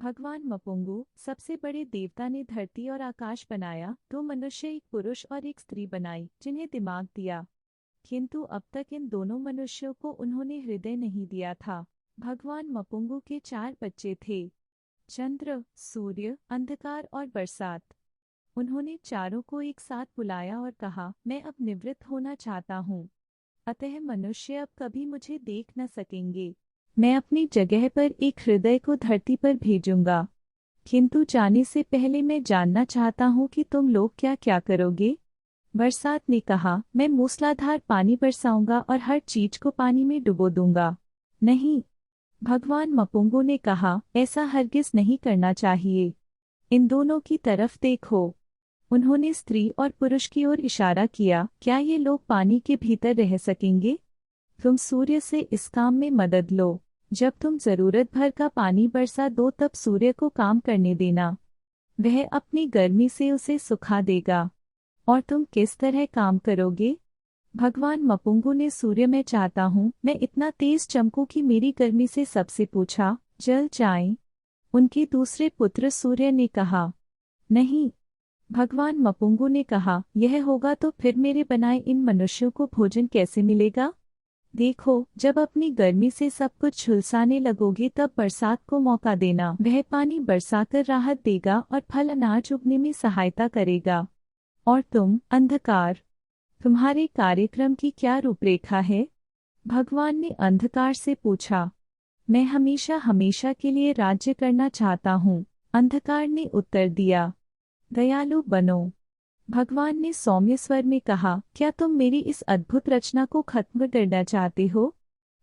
भगवान मपुंगू सबसे बड़े देवता ने धरती और आकाश बनाया, दो मनुष्य एक पुरुष और एक स्त्री बनाई जिन्हें दिमाग दिया, किंतु अब तक इन दोनों मनुष्यों को उन्होंने हृदय नहीं दिया था। भगवान मपुंगू के 4 बच्चे थे, चंद्र, सूर्य, अंधकार और बरसात। उन्होंने चारों को एक साथ बुलाया और कहा, मैं अब निवृत्त होना चाहता हूँ, अतः मनुष्य अब कभी मुझे देख न सकेंगे। मैं अपनी जगह पर एक हृदय को धरती पर भेजूंगा, किंतु जाने से पहले मैं जानना चाहता हूँ कि तुम लोग क्या क्या करोगे। बरसात ने कहा, मैं मूसलाधार पानी बरसाऊंगा और हर चीज को पानी में डुबो दूंगा। नहीं, भगवान मपुंगू ने कहा, ऐसा हरगिज नहीं करना चाहिए। इन दोनों की तरफ देखो। उन्होंने स्त्री और पुरुष की ओर इशारा किया, क्या ये लोग पानी के भीतर रह सकेंगे? तुम सूर्य से इस काम में मदद लो। जब तुम जरूरत भर का पानी बरसा दो तब सूर्य को काम करने देना, वह अपनी गर्मी से उसे सुखा देगा। और तुम किस तरह काम करोगे? भगवान मपुंगू ने सूर्य में चाहता हूँ मैं इतना तेज चमकूं कि मेरी गर्मी से सबसे पूछा जल जाए। उनके दूसरे पुत्र सूर्य ने कहा, नहीं। भगवान मपुंगू ने कहा, यह होगा तो फिर मेरे बनाए इन मनुष्यों को भोजन कैसे मिलेगा? देखो, जब अपनी गर्मी से सब कुछ झुलसाने लगोगे तब बरसात को मौका देना, वह पानी बरसाकर राहत देगा और फल अनाज उगने में सहायता करेगा। और तुम, अंधकार, तुम्हारे कार्यक्रम की क्या रूपरेखा है? भगवान ने अंधकार से पूछा। मैं हमेशा हमेशा के लिए राज्य करना चाहता हूँ, अंधकार ने उत्तर दिया। दयालु बनो। भगवान ने सौम्य स्वर में कहा, क्या तुम मेरी इस अद्भुत रचना को खत्म करना चाहते हो?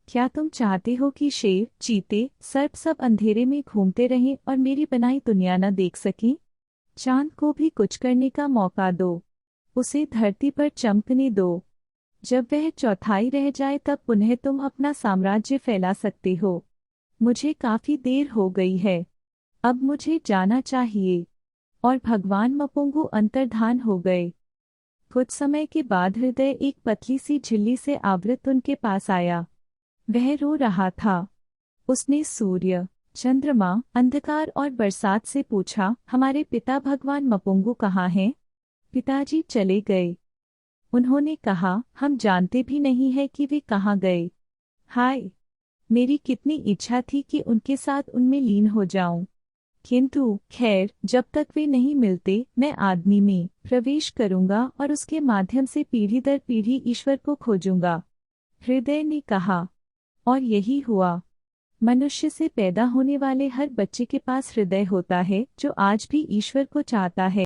क्या तुम चाहते हो कि शेर, चीते, सर्प सब अंधेरे में घूमते रहें और मेरी बनाई दुनिया न देख सकें? चांद को भी कुछ करने का मौका दो, उसे धरती पर चमकने दो। जब वह चौथाई रह जाए तब पुनः तुम अपना साम्राज्य फैला सकते हो। मुझे काफी देर हो गई है, अब मुझे जाना चाहिए। और भगवान मपुंगू अंतर्धान हो गए। कुछ समय के बाद हृदय एक पतली सी झिल्ली से आवृत उनके पास आया। वह रो रहा था। उसने सूर्य, चंद्रमा, अंधकार और बरसात से पूछा, हमारे पिता भगवान मपुंगू कहाँ हैं? पिताजी चले गए। उन्होंने कहा, हम जानते भी नहीं है कि वे कहाँ गए। हाय, मेरी कितनी इच्छा थी कि उनके साथ उनमें लीन हो जाऊं, किंतु खैर, जब तक वे नहीं मिलते मैं आदमी में प्रवेश करूंगा और उसके माध्यम से पीढ़ी दर पीढ़ी ईश्वर को खोजूंगा। हृदय ने कहा, और यही हुआ। मनुष्य से पैदा होने वाले हर बच्चे के पास हृदय होता है जो आज भी ईश्वर को चाहता है।